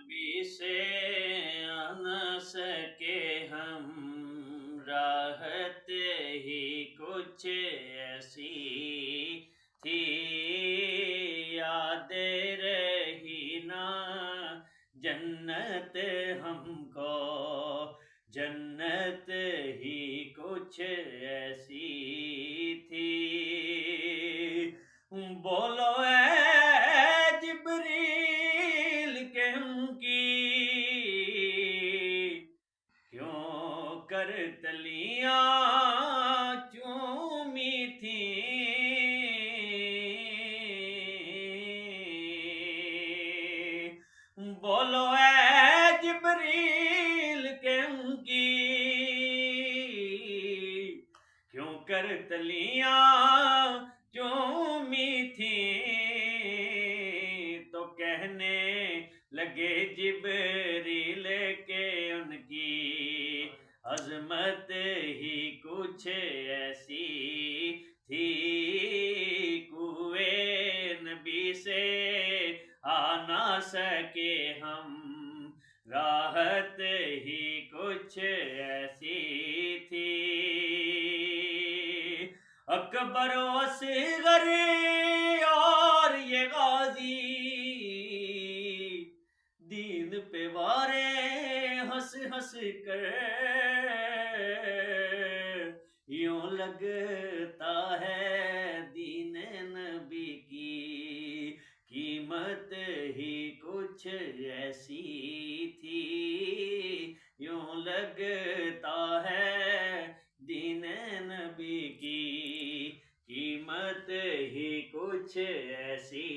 نبی سے آ نہ سکے ہم، راحت ہی کچھ ایسی تھی، یاد رہی نا جنت ہم کو، جنت ہی کچھ ایسی تھی۔ بولو اے جبریل کہ ان کی کیوں کر تلیاں چومی تھیں، بولو اے جبریل کہ ان کی کیوں کر تلیاں چومی تھیں، تو کہنے لگے جبریل کہ ان کی عظمت ہی کچھ ایسی تھی، کوئے نبی سے آ نہ سکے ہم، راحت ہی کچھ ایسی تھی۔ اکبر و اصغر اور یہ غازی دین پہ وارے ہنس ہنس کر، یوں لگتا ہے دین نبی کی قیمت ہی کچھ ایسی تھی، یوں لگتا ہے دین نبی کی قیمت ہی کچھ ایسی